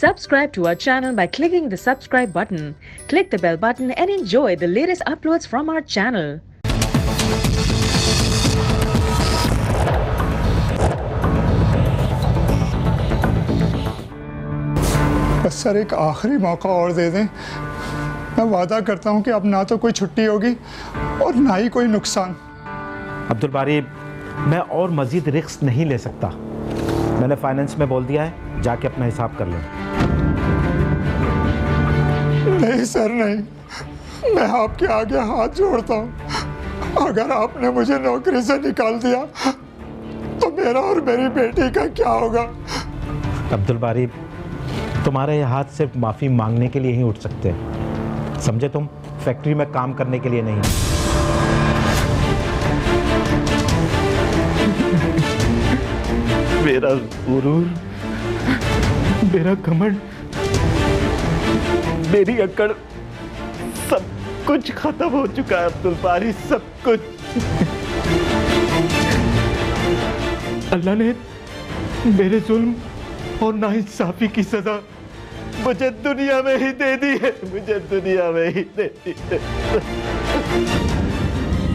Subscribe to our channel by clicking the subscribe button. Click the bell button and enjoy the latest uploads from our channel. बस sir एक आखिरी मौका और दे दें। मैं वादा करता हूं कि अब ना तो कोई छुट्टी होगी और ना ही कोई नुकसान। अब्दुल बारी, मैं और मजीद रिस्क नहीं ले सकता। मैंने फाइनेंस में बोल दिया है, जाके अपना हिसाब कर लें। नहीं सर नहीं, मैं आपके आगे हाथ जोड़ता हूं। अगर आपने मुझे नौकरी से निकाल दिया तो मेरा और मेरी बेटी का क्या होगा? अब्दुल बारी, तुम्हारे हाथ सिर्फ माफ़ी मांगने के लिए ही उठ सकते हैं, समझे? तुम फैक्ट्री में काम करने के लिए नहीं। मेरा गुरूर, मेरा घमंड, मेरी अकड़, सब कुछ खत्म हो चुका है अब्दुल बारी, सब कुछ। अल्लाह ने मेरे जुल्म और नाइंसाफी की सजा मुझे दुनिया में ही दे दी है, मुझे दुनिया में ही दे दी है।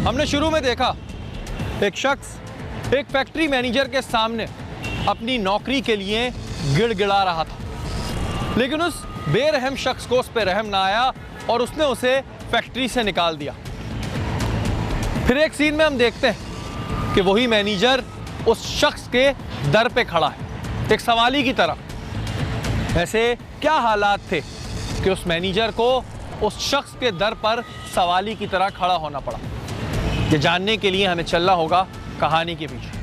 हमने शुरू में देखा एक शख्स एक फैक्ट्री मैनेजर के सामने अपनी नौकरी के लिए गिड़गिड़ा रहा था, लेकिन उस बेरहम शख्स को उस पर रहम ना आया और उसने उसे फैक्ट्री से निकाल दिया। फिर एक सीन में हम देखते हैं कि वही मैनेजर उस शख्स के दर पे खड़ा है, एक सवाली की तरह। ऐसे क्या हालात थे कि उस मैनेजर को उस शख्स के दर पर सवाली की तरह खड़ा होना पड़ा? ये जानने के लिए हमें चलना होगा कहानी के पीछे।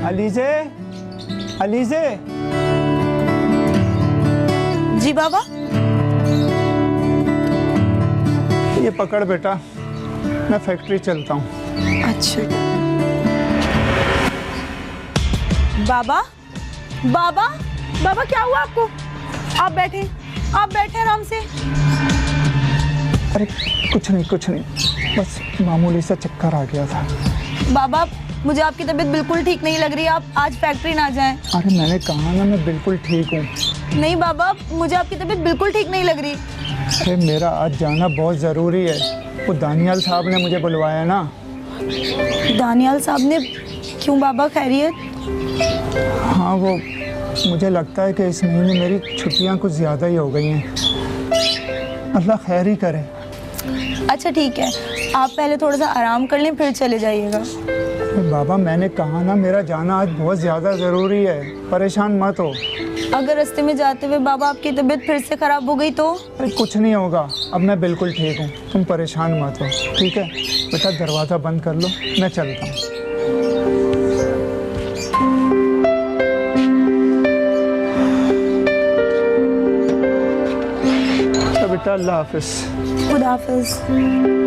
अलीज़े, अलीज़े। जी बाबा। ये पकड़ बेटा, मैं फैक्ट्री चलता हूँ। अच्छा। बाबा, बाबा, बाबा क्या हुआ आपको? आप बैठे आराम से। अरे कुछ नहीं, बस मामूली सा चक्कर आ गया था। बाबा मुझे आपकी तबीयत बिल्कुल ठीक नहीं लग रही, आप आज फैक्ट्री ना जाएं। अरे मैंने कहा ना मैं बिल्कुल ठीक हूँ। नहीं बाबा, मुझे आपकी तबीयत बिल्कुल ठीक नहीं लग रही। अरे मेरा आज जाना बहुत ज़रूरी है, वो दानियाल साहब ने मुझे बुलवाया ना। दानियाल साहब ने? क्यों बाबा, खैरियत? हाँ, वो मुझे लगता है कि इस महीने मेरी छुट्टियाँ कुछ ज़्यादा ही हो गई हैं। अल्लाह खैर ही करे। अच्छा ठीक है, आप पहले थोड़ा सा आराम कर लें फिर चले जाइएगा। बाबा मैंने कहा ना मेरा जाना आज बहुत ज़्यादा ज़रूरी है, परेशान मत हो। अगर रास्ते में जाते हुए बाबा आपकी तबीयत फिर से ख़राब हो गई तो? अरे कुछ नहीं होगा, अब मैं बिल्कुल ठीक हूँ, तुम परेशान मत हो, ठीक है? बेटा दरवाज़ा बंद कर लो, मैं चलता हूँ। तो बेटा अल्लाह हाफिज़। खुदा हाफिज़।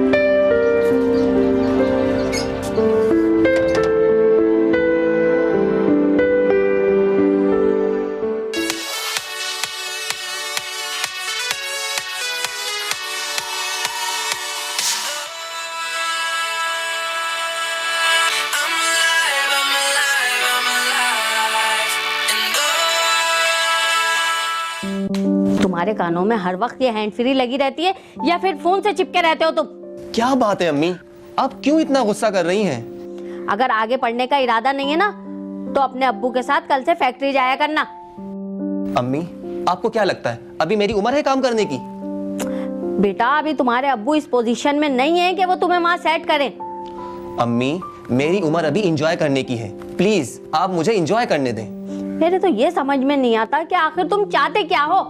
तुम्हारे कानों में हर वक्त ये हैंड फ्री लगी रहती है या फिर फोन से चिपके रहते हो तुम? क्या बात है अम्मी, आप क्यों इतना गुस्सा कर रही हैं? अगर आगे पढ़ने का इरादा नहीं है ना तो अपने अब्बू के साथ कल से फैक्ट्री जाया करना। अम्मी आपको क्या लगता है अभी मेरी उम्र है काम करने की? बेटा अभी तुम्हारे अब्बू इस पोजीशन में नहीं है कि वो तुम्हें वहां सेट करें। अम्मी मेरी उम्र अभी इंजॉय करने की है, प्लीज आप मुझे इंजॉय करने दें। मेरे तो ये समझ में नहीं आता कि आखिर तुम चाहते क्या हो?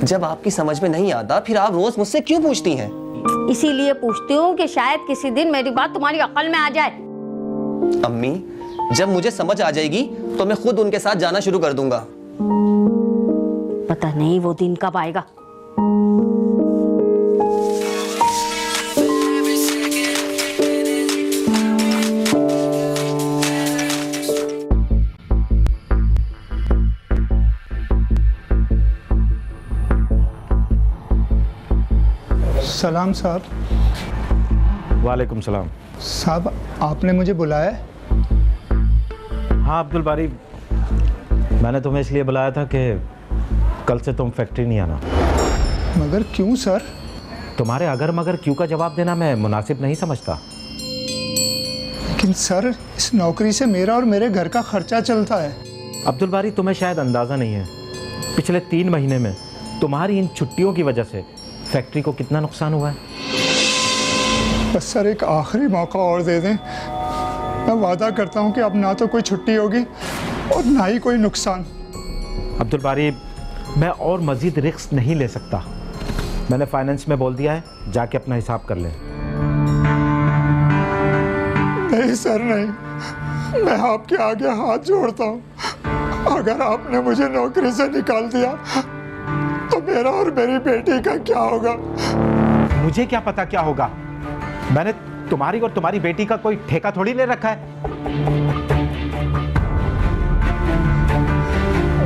जब आपकी समझ में नहीं आता फिर आप रोज मुझसे क्यों पूछती हैं? इसीलिए पूछती हूँ कि शायद किसी दिन मेरी बात तुम्हारी अक्ल में आ जाए। अम्मी जब मुझे समझ आ जाएगी तो मैं खुद उनके साथ जाना शुरू कर दूंगा। पता नहीं वो दिन कब आएगा। सलाम साहब। वालेकुम सलाम। साहब आपने मुझे बुलाया है? हाँ अब्दुल बारी, मैंने तुम्हें इसलिए बुलाया था कि कल से तुम फैक्ट्री नहीं आना। मगर क्यों सर? तुम्हारे अगर मगर क्यों का जवाब देना मैं मुनासिब नहीं समझता। लेकिन सर इस नौकरी से मेरा और मेरे घर का खर्चा चलता है। अब्दुल बारी, तुम्हें शायद अंदाज़ा नहीं है, पिछले 3 महीने में तुम्हारी इन छुट्टियों की वजह से फैक्ट्री को कितना नुकसान हुआ है। बस सर एक आखिरी मौका और दे दें, मैं वादा करता हूँ कि अब ना तो कोई छुट्टी होगी और ना ही कोई नुकसान। अब्दुल बारी, मैं और मज़ीद रिस्क नहीं ले सकता। मैंने फाइनेंस में बोल दिया है, जाके अपना हिसाब कर ले। नहीं सर नहीं, मैं आपके आगे हाथ जोड़ता हूँ। अगर आपने मुझे नौकरी से निकाल दिया तो मेरा और मेरी बेटी का क्या होगा? मुझे क्या पता क्या होगा? मैंने तुम्हारी और तुम्हारी बेटी का कोई ठेका थोड़ी ले रखा है।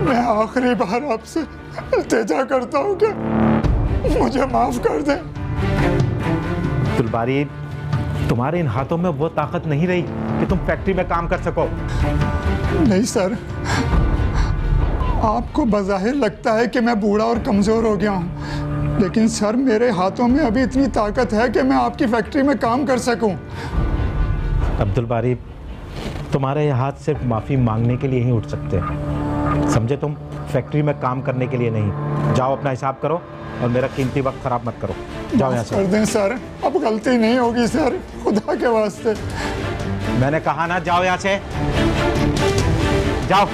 मैं आखिरी बार आपसे इल्तिजा करता हूँ कि मुझे माफ कर दें। अब्दुल बारी, तुम्हारे इन हाथों में वो ताकत नहीं रही कि तुम फैक्ट्री में काम कर सको। नहीं सर, आपको बज़ाहिर लगता है कि मैं बूढ़ा और कमज़ोर हो गया हूँ, लेकिन सर मेरे हाथों में अभी इतनी ताकत है कि मैं आपकी फैक्ट्री में काम कर सकूँ। अब्दुल बारी, तुम्हारे हाथ सिर्फ माफ़ी मांगने के लिए ही उठ सकते हैं, समझे? तुम फैक्ट्री में काम करने के लिए नहीं। जाओ अपना हिसाब करो और मेरा कीमती वक्त ख़राब मत करो। जाओ यहाँ से। कर दें सर, अब गलती नहीं होगी सर, खुदा के वास्ते। मैंने कहा ना, जाओ यहाँ से, जाओ।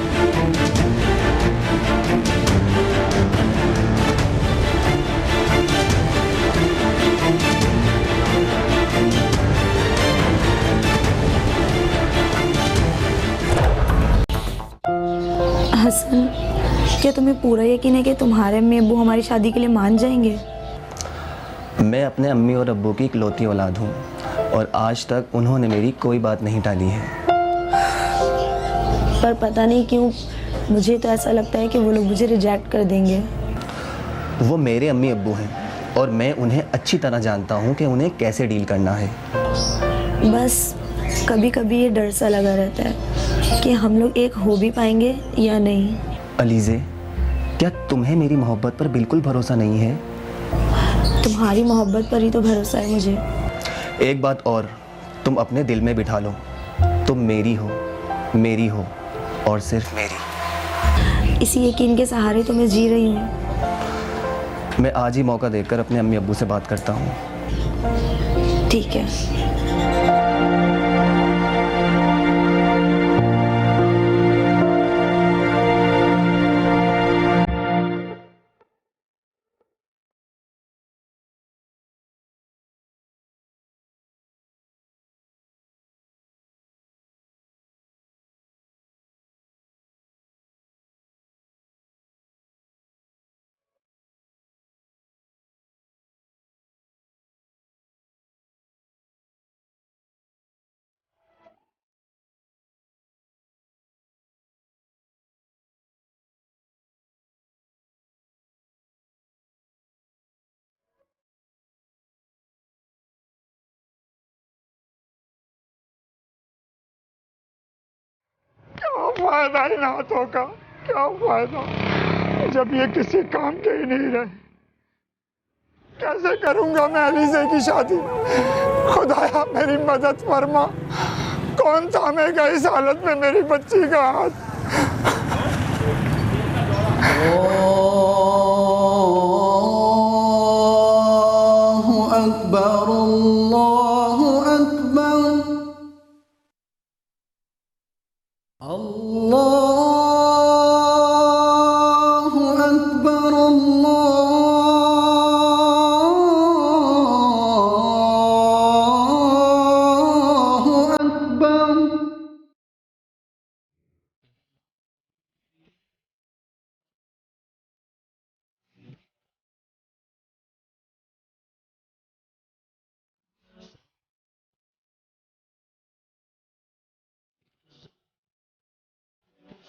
हसन, क्या तुम्हें पूरा यकीन है कि तुम्हारे अम्मी अब्बू हमारी शादी के लिए मान जाएंगे? मैं अपने अम्मी और अब्बू की इकलौती औलाद हूँ और आज तक उन्होंने मेरी कोई बात नहीं टाली है। पर पता नहीं क्यों मुझे तो ऐसा लगता है कि वो लोग मुझे रिजेक्ट कर देंगे। वो मेरे अम्मी अब्बू हैं और मैं उन्हें अच्छी तरह जानता हूँ कि उन्हें कैसे डील करना है। बस कभी कभी ये डर सा लगा रहता है कि हम लोग एक हो भी पाएंगे या नहीं। अलीज़े, क्या तुम्हें मेरी मोहब्बत पर बिल्कुल भरोसा नहीं है? तुम्हारी मोहब्बत पर ही तो भरोसा है मुझे। एक बात और तुम अपने दिल में बिठा लो, तुम मेरी हो और सिर्फ मेरी। इसी यकीन के सहारे तो मैं जी रही हूँ। मैं आज ही मौका देकर अपने अम्मी अब्बू से बात करता हूँ। ठीक है। क्या फायदा इन हाथों का, क्या फायदा जब ये किसी काम के ही नहीं रहे। कैसे करूंगा मैं अलीज़े की शादी? खुदाया मेरी मदद फरमा, कौन थामेगा इस हालत में मेरी बच्ची का हाथ? अल्लाहु अकबर, अल्लाहु अकबर, अल्लाहु अकबर, अल्लाहु अकबर।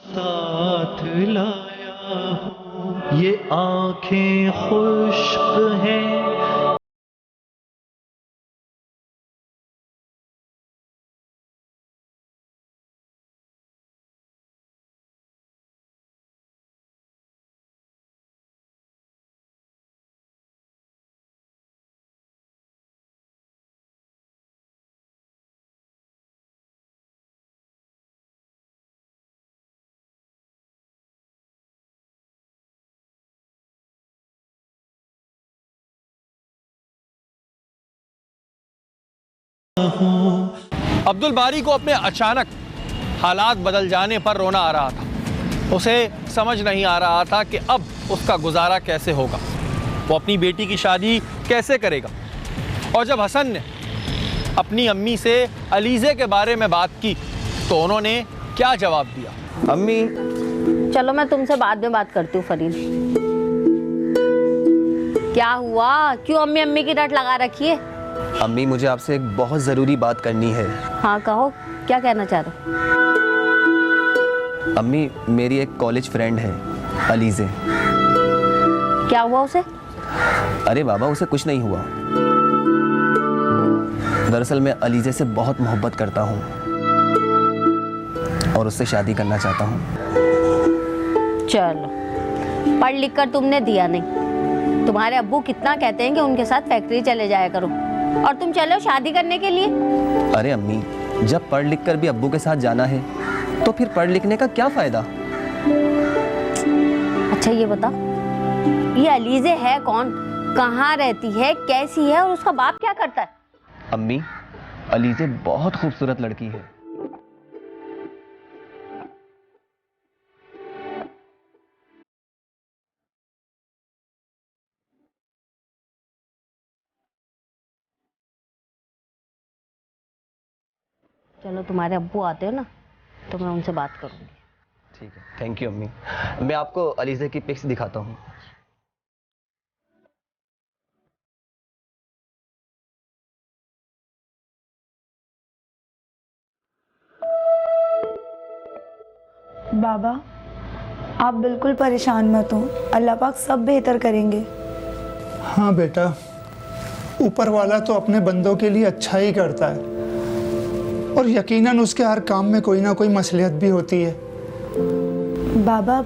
साथ लाया हूँ ये आंखें खुश्क हैं। अब्दुल बारी को अपने अचानक हालात बदल जाने पर रोना आ रहा था। उसे समझ नहीं आ रहा था कि अब उसका गुजारा कैसे होगा, वो अपनी बेटी की शादी कैसे करेगा। और जब हसन ने अपनी अम्मी से अलीज़े के बारे में बात की तो उन्होंने क्या जवाब दिया? अम्मी, चलो मैं तुमसे बाद में बात करती हूँ फरीद। क्या हुआ, क्यों अम्मी अम्मी की रट लगा रखी है? अम्मी मुझे आपसे एक बहुत ज़रूरी बात करनी है। हाँ कहो, क्या कहना चाह रहे हो? अम्मी, मेरी एक कॉलेज फ्रेंड है अलीज़े। क्या हुआ उसे? अरे बाबा, उसे कुछ नहीं हुआ। दरअसल मैं अलीज़े से बहुत मोहब्बत करता हूँ और उससे शादी करना चाहता हूँ। चलो, पढ़ लिख कर तुमने दिया नहीं। तुम्हारे अब्बू कितना कहते हैं कि उनके साथ फैक्ट्री चले जाया करो, और तुम चलो शादी करने के लिए। अरे अम्मी, जब पढ़ लिख कर भी अब्बू के साथ जाना है तो फिर पढ़ लिखने का क्या फ़ायदा? अच्छा ये बता, ये अलीज़े है कौन, कहाँ रहती है, कैसी है, और उसका बाप क्या करता है? अम्मी, अलीज़े बहुत खूबसूरत लड़की है। चलो, तुम्हारे अब्बू आते हो ना तो मैं उनसे बात करूंगी। ठीक है, थैंक यू अम्मी। मैं आपको अलीज़े की पिक्स दिखाता हूँ। बाबा, आप बिल्कुल परेशान मत हो, अल्लाह पाक सब बेहतर करेंगे। हाँ बेटा, ऊपर वाला तो अपने बंदों के लिए अच्छा ही करता है, और यकीनन उसके हर काम में कोई ना कोई मसलियत भी होती है। बाबा,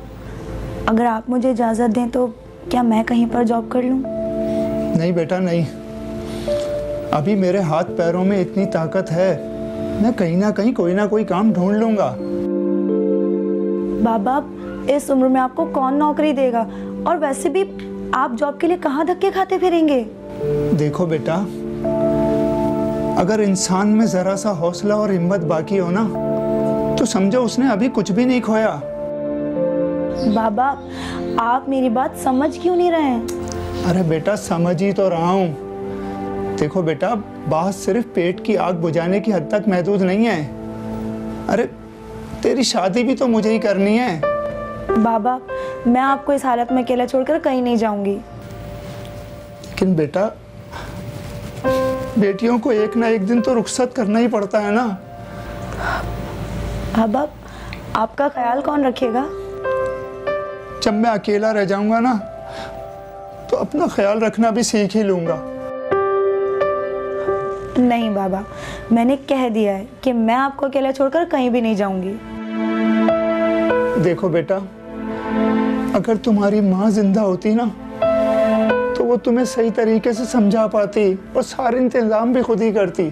अगर आप मुझे इजाज़त दें तो क्या मैं कहीं पर जॉब कर लूँ? नहीं बेटा नहीं, अभी मेरे हाथ पैरों में इतनी ताकत है, मैं कहीं ना कहीं कोई ना कोई काम ढूंढ लूँगा। बाबा, इस उम्र में आपको कौन नौकरी देगा, और वैसे भी आप जॉब के लिए कहाँ धक्के खाते फिरेंगे? देखो बेटा, अगर इंसान में ज़रा सा हौसला और हिम्मत बाकी हो ना तो समझो उसने अभी कुछ भी नहीं खोया। बाबा, आप मेरी बात समझ क्यों नहीं रहे हैं? अरे बेटा, समझ ही तो रहा हूँ। देखो बेटा, बात सिर्फ पेट की आग बुझाने की हद तक महदूद नहीं है। अरे तेरी शादी भी तो मुझे ही करनी है। बाबा, मैं आपको इस हालत में अकेला छोड़कर कहीं नहीं जाऊंगी। लेकिन बेटा, बेटियों को एक ना एक दिन तो रुखसत करना ही पड़ता है ना। बाबा, आपका ख्याल कौन रखेगा? जब मैं अकेला रह जाऊंगा ना तो अपना ख्याल रखना भी सीख ही लूंगा। नहीं बाबा, मैंने कह दिया है कि मैं आपको अकेला छोड़कर कहीं भी नहीं जाऊंगी। देखो बेटा, अगर तुम्हारी माँ जिंदा होती ना तो वो तुम्हें सही तरीके से समझा पाती और सारे इंतजाम भी खुद ही करती।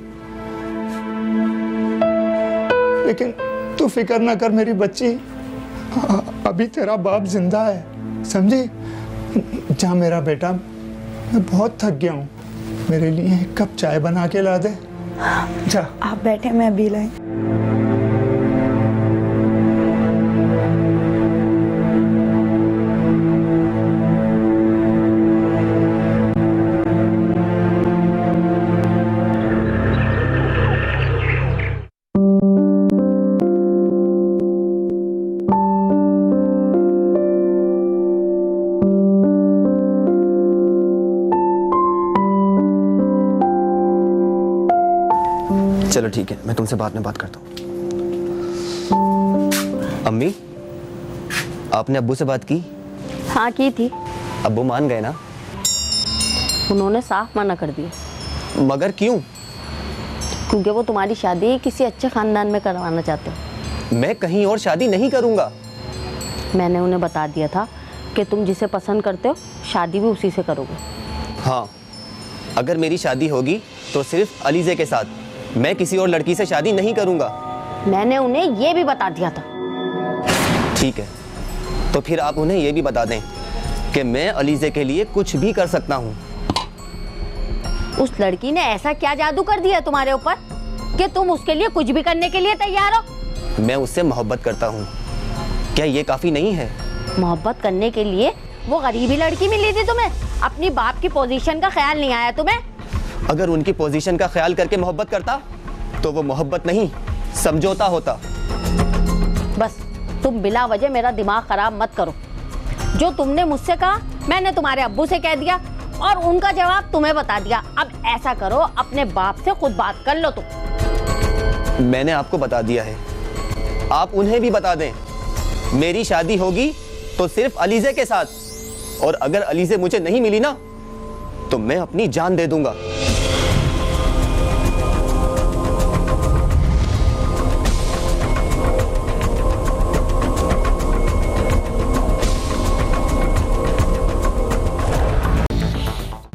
लेकिन तू फिक्र ना कर मेरी बच्ची, अभी तेरा बाप जिंदा है, समझी? जा मेरा बेटा, मैं बहुत थक गया हूँ, मेरे लिए एक कप चाय बना के ला दे। जा। आप बैठे, मैं अभी लाई। चलो ठीक है, मैं तुमसे बाद में बात करता हूँ। अम्मी, आपने अब्बू से बात की? हाँ की थी। अब्बू मान गए ना? उन्होंने साफ मना कर दिया। मगर क्यों? क्योंकि वो तुम्हारी शादी किसी अच्छे खानदान में करवाना चाहते हैं। मैं कहीं और शादी नहीं करूँगा। मैंने उन्हें बता दिया था कि तुम जिसे पसंद करते हो शादी भी उसी से करोगे। हाँ, अगर मेरी शादी होगी तो सिर्फ अलीज़े के साथ, मैं किसी और लड़की से शादी नहीं करूँगा। मैंने उन्हें ये भी बता दिया था। ठीक है, तो फिर आप उन्हें ये भी बता दें कि मैं अलीज़े के लिए कुछ भी कर सकता हूँ। उस लड़की ने ऐसा क्या जादू कर दिया तुम्हारे ऊपर कि तुम उसके लिए कुछ भी करने के लिए तैयार हो? मैं उससे मोहब्बत करता हूँ, क्या ये काफ़ी नहीं है? मोहब्बत करने के लिए वो गरीबी लड़की मिली थी तुम्हें? अपनी बाप की पोजीशन का ख्याल नहीं आया तुम्हें? अगर उनकी पोजीशन का ख्याल करके मोहब्बत करता तो वो मोहब्बत नहीं समझौता होता। बस तुम बिला वजह मेरा दिमाग खराब मत करो। जो तुमने मुझसे कहा मैंने तुम्हारे अब्बू से कह दिया और उनका जवाब तुम्हें बता दिया। अब ऐसा करो, अपने बाप से खुद बात कर लो तुम। मैंने आपको बता दिया है, आप उन्हें भी बता दें। मेरी शादी होगी तो सिर्फ अलीज़े के साथ, और अगर अलीज़े मुझे नहीं मिली ना तो मैं अपनी जान दे दूंगा।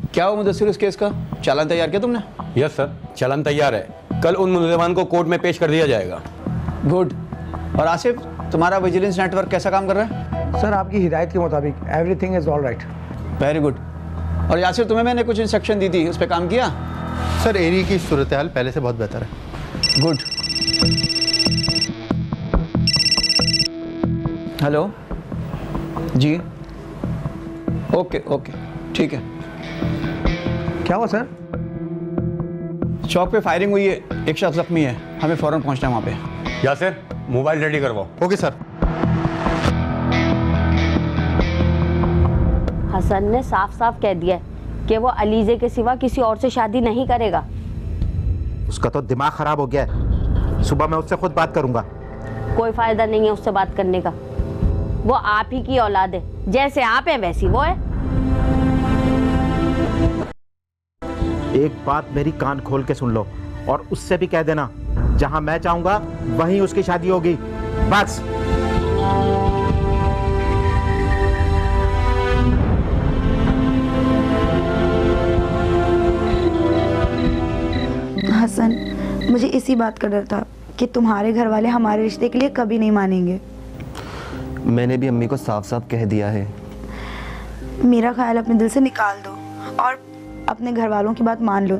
क्या हुआ मुदस्सिर इस केस का? चालान तैयार किया तुमने? यस सर, चालान तैयार है। कल उन मुलज़मान को कोर्ट में पेश कर दिया जाएगा। गुड। और आसिफ, तुम्हारा विजिलेंस नेटवर्क कैसा काम कर रहा है? सर आपकी हिदायत के मुताबिक everything is all right. Very good. और यासिर, तुम्हें मैंने कुछ इंस्ट्रक्शन दी थी, उस पर काम किया? सर एरिया की सूरत हाल पहले से बहुत बेहतर है। गुड। हेलो जी, ओके ओके ठीक है। क्या हुआ सर? चौक पे फायरिंग हुई है, एक शख्स जख्मी है, हमें फौरन पहुंचना है वहाँ पे। यासिर, मोबाइल रेडी करवाओ। Okay sir. हसन ने साफ साफ कह दिया है कि वो अलीज़े के सिवा किसी और से शादी नहीं करेगा। उसका तो दिमाग खराब हो गया है। सुबह मैं उससे खुद बात करूंगा। कोई फायदा नहीं है उससे बात करने का। वो आप ही की औलाद है, जैसे आप हैं वैसी वो है। एक बात मेरी कान खोल के सुन लो, और उससे भी कह देना जहां मैं चाहूंगा वहीं उसकी शादी होगी, बस। हसन, मुझे इसी बात का डर था कि तुम्हारे घर वाले हमारे रिश्ते के लिए कभी नहीं मानेंगे। मैंने भी अम्मी को साफ साफ कह दिया है। मेरा ख्याल अपने दिल से निकाल दो और अपने घर वालों की बात मान लो।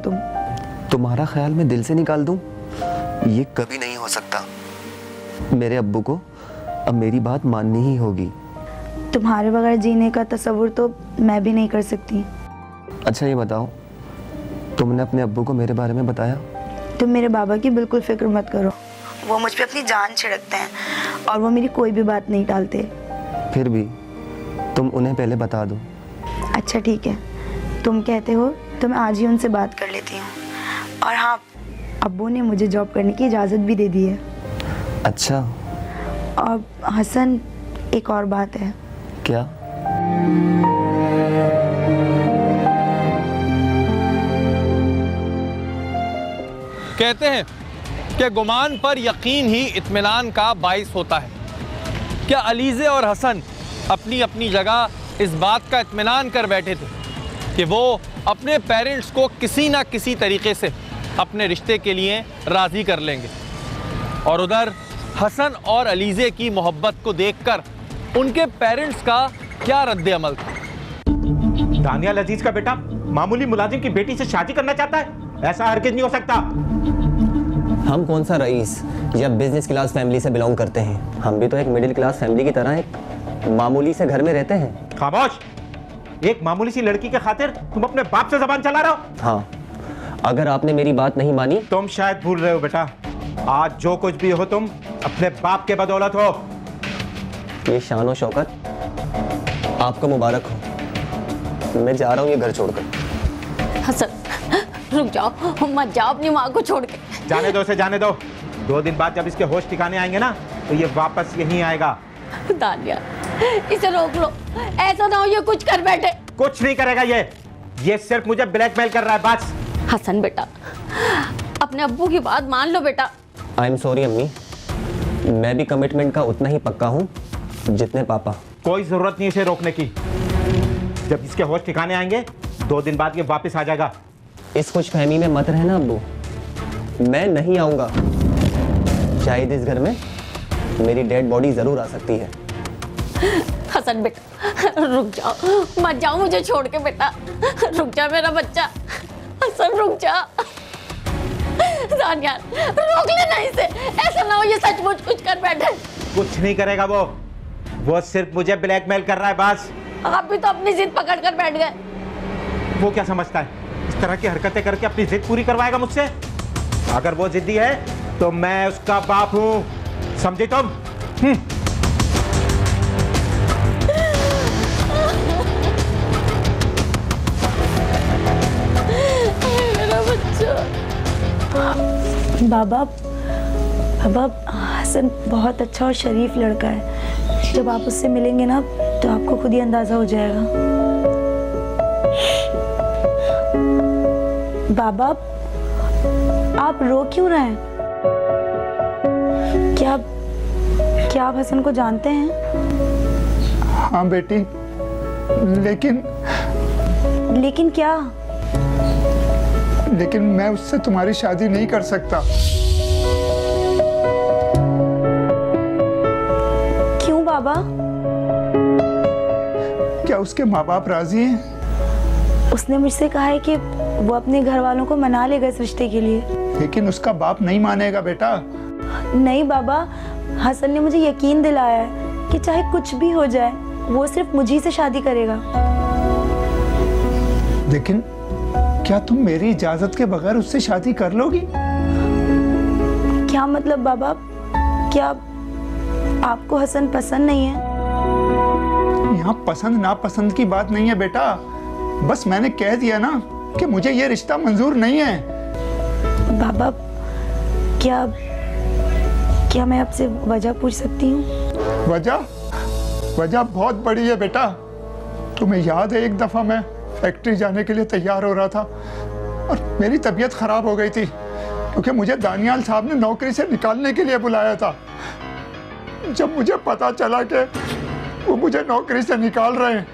तुम्हारा ख्याल मैं दिल से निकाल दूं? ये कभी नहीं हो सकता। मेरे अब्बू को अब मेरी बात माननी ही होगी। तुम्हारे बगैर जीने का तस्वुर तो मैं भी नहीं कर सकती। अच्छा ये बताओ, तुमने अपने अब्बू को मेरे बारे में बताया? तुम मेरे बाबा की बिल्कुल फिक्र मत करो, वो मुझ पे अपनी जान छिड़कते हैं और वो मेरी कोई भी बात नहीं टालते। फिर भी तुम उन्हें पहले बता दो। अच्छा ठीक है, तुम कहते हो तो मैं आज ही उनसे बात कर लेती हूँ। और हाँ, अब्बू ने मुझे जॉब करने की इजाज़त भी दे दी है। अच्छा। और हसन, एक और बात है। क्या? कहते हैं कि गुमान पर यकीन ही इत्मीनान का बाइस होता है। क्या अलीज़े और हसन अपनी अपनी जगह इस बात का इत्मीनान कर बैठे थे कि वो अपने पेरेंट्स को किसी ना किसी तरीके से अपने रिश्ते के लिए राज़ी कर लेंगे, और उधर हसन और अलीज़े की मोहब्बत को देखकर उनके पेरेंट्स का क्या रद्द अमल था। दानियाल अजीज का बेटा मामूली मुलाजिम की बेटी से शादी करना चाहता है? ऐसा हरगिज़ नहीं हो सकता। हम कौन सा रईस या बिजनेस क्लास फैमिली से बिलोंग करते हैं? हम भी तो एक मिडिल क्लास फैमिली की तरह एक मामूली से घर में रहते हैं। खामोश। एक मामूली सी लड़की के खातिर तुम अपने बाप से जबान चला रहे हो? हाँ, अगर आपने मेरी बात नहीं मानी। तुम शायद भूल रहे हो बेटा, आज जो कुछ भी हो तुम अपने बाप के बदौलत हो। ये शान और शौकत आपको मुबारक हो। मैं जा रहा हूँ ये घर छोड़कर। हसन रुक जाओ, मत जाओ अपनी माँ को छोड़ के। जाने दो उसे, जाने दो। 2 दिन बाद जब इसके होश ठिकाने आएंगे ना तो ये वापस यहीं आएगा। दानिया, इसे रोक लो, ऐसा ना हो ये कुछ कर बैठे। कुछ नहीं करेगा ये सिर्फ मुझे ब्लैकमेल कर रहा है बस। हसन बेटा, अपने अब्बू की बात मान लो बेटा। आई एम सॉरी अम्मी, मैं भी कमिटमेंट का उतना ही पक्का हूँ जितने पापा। कोई जरूरत नहीं इसे रोकने की। जब इसके होश ठिकाने आएंगे 2 दिन बाद ये वापस आ जाएगा। इस खुशफहमी में मत रहना अब्बू, मैं नहीं आऊंगा। शायद इस घर में मेरी डेड बॉडी जरूर आ सकती है। हसन बेटा रुक जाओ, मत जाओ मुझे छोड़ के बेटा। रुक जा मेरा बच्चा, हसन रुक जा। दानियाल रोक लेना इसे, ऐसा ना हो ये सचमुच कुछ कर बैठे। कुछ नहीं करेगा वो सिर्फ मुझे ब्लैकमेल कर रहा है बस। आप भी तो अपनी जिद पकड़ कर बैठ गए। वो क्या समझता है, इस तरह की हरकतें करके अपनी जिद पूरी करवाएगा मुझसे? अगर वो जिद्दी है तो मैं उसका बाप हूं, समझी तुम? मेरा बच्चा। बाबा हसन बहुत अच्छा और शरीफ लड़का है। जब आप उससे मिलेंगे ना तो आपको खुद ही अंदाजा हो जाएगा। बाबा आप रो क्यों रहे हैं? क्या आप हसन को जानते हैं? हाँ बेटी, लेकिन क्या? लेकिन मैं उससे तुम्हारी शादी नहीं कर सकता। क्यों बाबा? क्या उसके माँ बाप राजी हैं? उसने मुझसे कहा है कि वो अपने घर वालों को मना लेगा इस रिश्ते के लिए। लेकिन उसका बाप नहीं मानेगा बेटा। नहीं बाबा, हसन ने मुझे यकीन दिलाया है कि चाहे कुछ भी हो जाए वो सिर्फ मुझी से शादी करेगा। लेकिन क्या तुम मेरी इजाजत के बगैर उससे शादी कर लोगी? क्या मतलब बाबा? क्या आपको हसन पसंद नहीं है? यहाँ पसंद नापसंद की बात नहीं है बेटा, बस मैंने कह दिया ना कि मुझे ये रिश्ता मंजूर नहीं है। बाबा क्या मैं आपसे वजह पूछ सकती हूँ? वजह बहुत बड़ी है बेटा। तुम्हें याद है एक दफा मैं फैक्ट्री जाने के लिए तैयार हो रहा था और मेरी तबीयत खराब हो गई थी क्योंकि मुझे दानियाल साहब ने नौकरी से निकालने के लिए बुलाया था। जब मुझे पता चला कि वो मुझे नौकरी से निकाल रहे हैं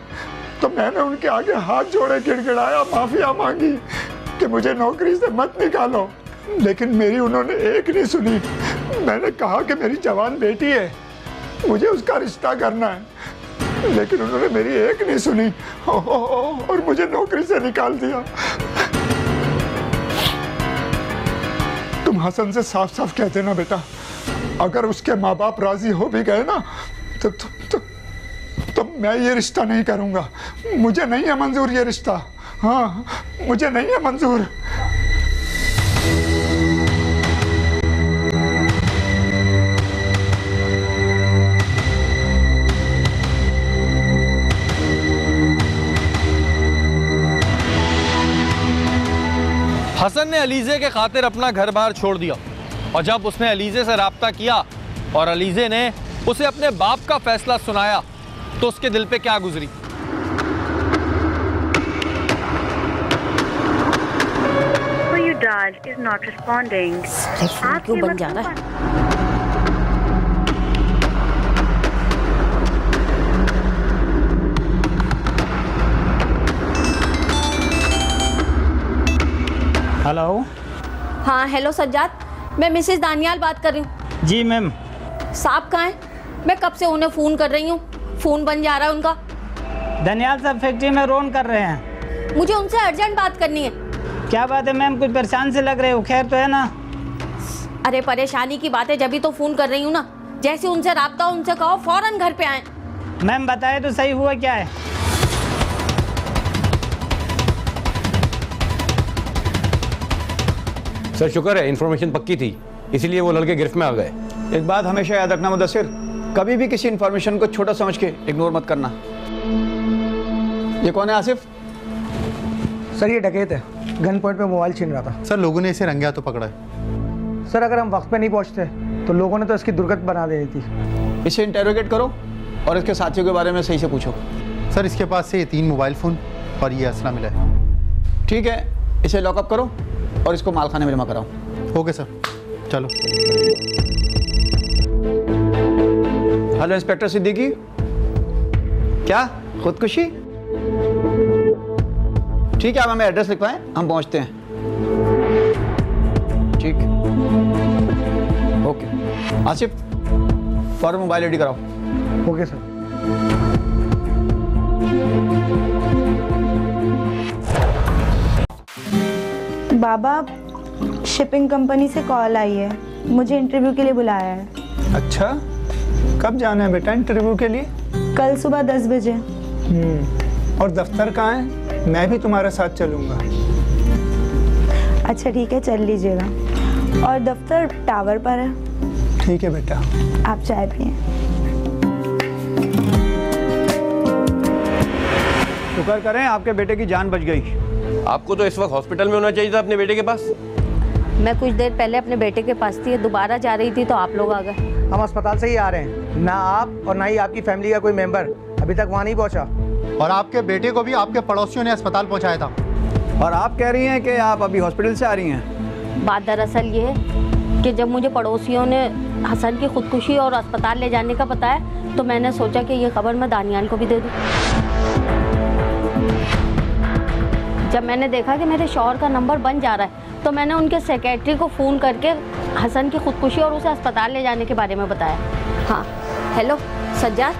तो मैंने उनके आगे हाथ जोड़े गिड़गिड़ाया, माफिया मांगी कि मुझे नौकरी से मत निकालो। लेकिन मेरी उन्होंने एक नहीं सुनी। मैंने कहा कि मेरी जवान बेटी है, मुझे उसका रिश्ता करना है, लेकिन उन्होंने मेरी एक नहीं सुनी और मुझे नौकरी से निकाल दिया। तुम हसन से साफ साफ कह देना बेटा, अगर उसके माँ बाप राजी हो भी गए ना तो मैं ये रिश्ता नहीं करूंगा। मुझे नहीं है मंजूर ये रिश्ता। हाँ, मुझे नहीं है मंजूर। हसन ने अलीजे के खातिर अपना घर बार छोड़ दिया और जब उसने अलीजे से राब्ता किया और अलीजे ने उसे अपने बाप का फैसला सुनाया तो उसके दिल पे क्या गुजरी। फोन क्यों बन जा रहा है? हेलो। हाँ हेलो सज्जाद, मैं मिसेस दानियाल बात कर रही हूँ। जी मैम। साहब कहाँ हैं? मैं कब से उन्हें फ़ोन कर रही हूँ, फ़ोन बन जा रहा है उनका। दानियाल साहब फैक्ट्री में रोन कर रहे हैं। मुझे उनसे अर्जेंट बात करनी है। क्या बात है मैम, कुछ परेशान से लग रहे हो, खैर तो है ना? अरे परेशानी की बात है, जब भी तो फ़ोन कर रही हूँ ना। जैसे उनसे राब्ता हो उनसे कहो फ़ौरन घर पे आएँ। मैम बताए तो सही, हुआ क्या है? सर शुक्र है इन्फॉर्मेशन पक्की थी, इसीलिए वो लड़के गिरफ्त में आ गए। एक बात हमेशा याद रखना मुदस्सिर, कभी भी किसी इन्फॉर्मेशन को छोटा समझ के इग्नोर मत करना। ये कौन है आसिफ? सर ये डकैत है, गन पॉइंट पे मोबाइल छीन रहा था। सर लोगों ने इसे रंगे हाथों पकड़ा है। सर अगर हम वक्त पे नहीं पहुंचते तो लोगों ने तो इसकी दुर्गत बना देनी थी। इसे इंटेरोगेट करो और इसके साथियों के बारे में सही से पूछो। सर इसके पास से 3 मोबाइल फ़ोन और ये असला मिला है। ठीक है, इसे लॉकअप करो और इसको मालखाने में जमा कराओ। ओके सर, चलो। हेलो इंस्पेक्टर सिद्दीकी, क्या खुदकुशी? ठीक है, आप हमें एड्रेस लिखवाएं, हम पहुंचते हैं। ठीक, ओके। आसिफ फौरन मोबाइल रेडी कराओ। Okay sir. Baba shipping company से कॉल आई है, मुझे इंटरव्यू के लिए बुलाया है। अच्छा, कब जाना है बेटा इंटरव्यू के लिए? कल सुबह 10 बजे। और दफ्तर कहाँ है? मैं भी तुम्हारे साथ चलूँगा। अच्छा ठीक है, चल लीजिएगा। और दफ्तर टावर पर है। ठीक है बेटा। आप चाय पिए। शुक्र करें आपके बेटे की जान बच गई। आपको तो इस वक्त हॉस्पिटल में होना चाहिए था अपने बेटे के पास। मैं कुछ देर पहले अपने बेटे के पास थी, दोबारा जा रही थी तो आप लोग आ गए। हम अस्पताल से ही आ रहे हैं, ना आप और ना ही आपकी फैमिली का कोई मेंबर अभी तक वहाँ नहीं पहुँचा। और आपके बेटे को भी आपके पड़ोसियों ने अस्पताल पहुंचाया था। और आप कह रही हैं कि आप अभी हॉस्पिटल से आ रही हैं। बात दरअसल ये है कि जब मुझे पड़ोसियों ने हसन की खुदकुशी और अस्पताल ले जाने का बताया तो मैंने सोचा कि ये खबर मैं दानियाल को भी दे दूं। जब मैंने देखा कि मेरे शौहर का नंबर बन जा रहा है तो मैंने उनके सेक्रेटरी को फ़ोन करके हसन की खुदकुशी और उसे अस्पताल ले जाने के बारे में बताया। हाँ हेलो सज्जाद,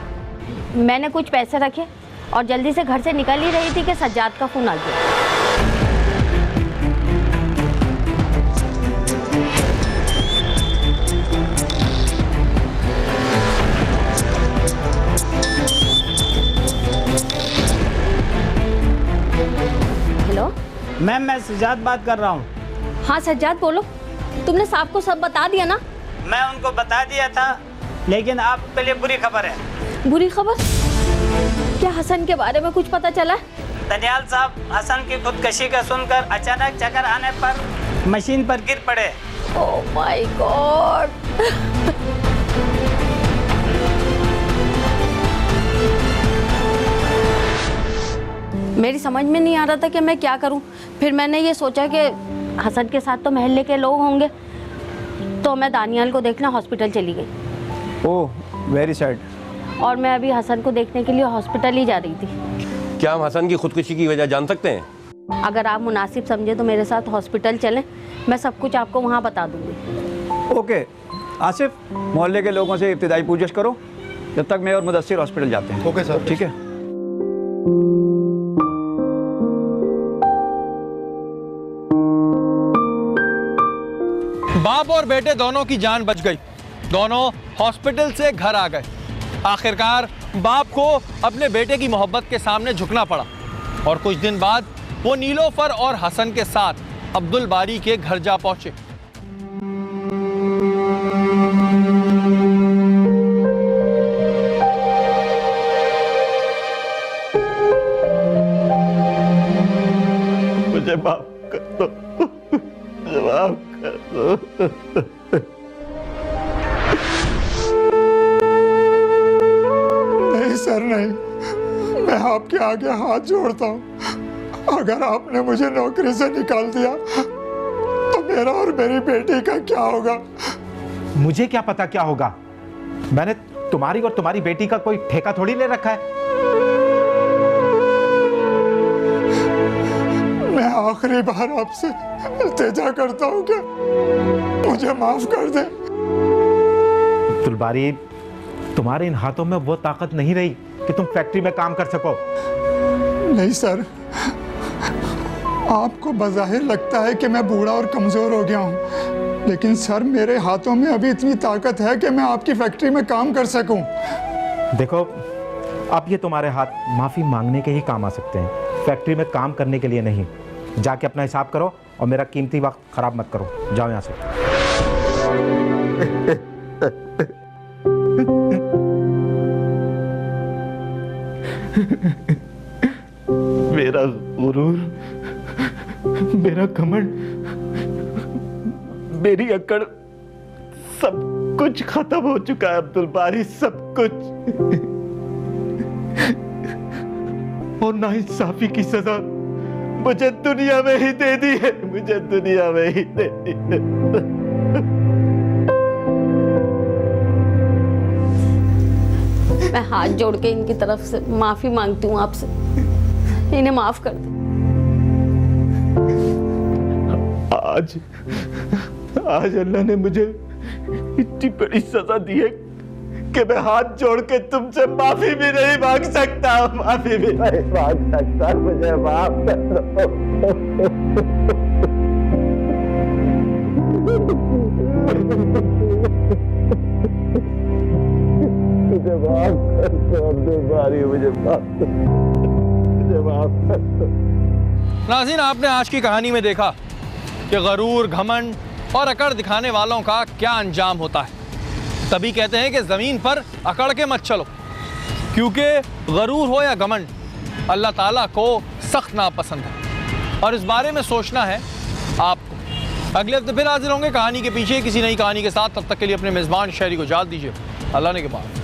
मैंने कुछ पैसे रखे और जल्दी से घर से निकल ही रही थी कि सज्जाद का फ़ोन आ गया। हेलो मैम, मैं सज्जाद बात कर रहा हूँ। हाँ सज्जाद बोलो, तुमने साहब को सब बता दिया ना? मैं उनको बता दिया था, लेकिन आपके लिए बुरी खबर है। बुरी खबर? क्या हसन के बारे में कुछ पता चला? दानियाल साहब हसन की खुदकशी का सुनकर अचानक चक्कर आने पर मशीन पर गिर पड़े। Oh my God. मेरी समझ में नहीं आ रहा था कि मैं क्या करूं। फिर मैंने ये सोचा कि हसन के साथ तो मोहल्ले के लोग होंगे, तो मैं दानियाल को देखने हॉस्पिटल चली गई। Oh very sad. और मैं अभी हसन को देखने के लिए हॉस्पिटल ही जा रही थी। क्या हम हसन की खुदकुशी की वजह जान सकते हैं? अगर आप मुनासिब समझे तो मेरे साथ हॉस्पिटल चलें, मैं सब कुछ आपको वहाँ बता दूँगी। ओके आसिफ, मोहल्ले के लोगों से इब्तिदाई पूछताछ करो, जब तक मैं और मुदस्सिर हॉस्पिटल जाते हैं। Okay sir. ठीक है। बाप और बेटे दोनों की जान बच गई, दोनों हॉस्पिटल से घर आ गए। आखिरकार बाप को अपने बेटे की मोहब्बत के सामने झुकना पड़ा और कुछ दिन बाद वो नीलोफर और हसन के साथ अब्दुल बारी के घर जा पहुंचे। मुझे माफ कर दो, मुझे माफ कर दो। नहीं सर नहीं, मैं आपके आगे हाथ जोड़ता हूँ। अगर आपने मुझे नौकरी से निकाल दिया तो मेरा और मेरी बेटी का क्या होगा? मुझे क्या पता क्या होगा? मैंने तुम्हारी और तुम्हारी बेटी का कोई ठेका थोड़ी ले रखा है। मैं आखिरी बार आपसे इल्तिजा करता हूँ कि मुझे माफ कर दे। अब्दुल बारी, तुम्हारे इन हाथों में वो ताकत नहीं रही कि तुम फैक्ट्री में काम कर सको। नहीं सर, आपको बज़ाहिर लगता है कि मैं बूढ़ा और कमज़ोर हो गया हूँ, लेकिन सर मेरे हाथों में अभी इतनी ताकत है कि मैं आपकी फैक्ट्री में काम कर सकूं। देखो, अब ये तुम्हारे हाथ माफ़ी मांगने के ही काम आ सकते हैं, फैक्ट्री में काम करने के लिए नहीं। जाके अपना हिसाब करो और मेरा कीमती वक्त ख़राब मत करो। जाओ यहाँ से। मेरा गुरूर, मेरा घमंड, मेरी अकड़, सब कुछ खत्म हो चुका है अब्दुल बारी, सब कुछ। और नाइंसाफी की सजा मुझे दुनिया में ही दे दी है, मुझे दुनिया में ही दे दी है। मैं हाथ जोड़ के इनकी तरफ से माफी मांगती हूँ आपसे, इन्हें माफ कर दे। आज अल्लाह ने मुझे इतनी बड़ी सजा दी है कि मैं हाथ जोड़ के तुमसे माफी भी नहीं मांग सकता, माफी भी नहीं मांग सकता। मुझे माफ कर दो। मुझे माफ कर दो अब्दुल बारी, मुझे माफ कर दो। नाज़रीन, आपने आज की कहानी में देखा कि गरूर, घमंड और अकड़ दिखाने वालों का क्या अंजाम होता है। तभी कहते हैं कि ज़मीन पर अकड़ के मत चलो, क्योंकि गरूर हो या घमंड अल्लाह ताला को सख्त नापसंद है और इस बारे में सोचना है आपको। अगले हफ्ते फिर हाजिर होंगे कहानी के पीछे किसी नई कहानी के साथ। तब तक के लिए अपने मेज़बान शहरी को इजाज़त दीजिए। अल्लाह ने के बाद।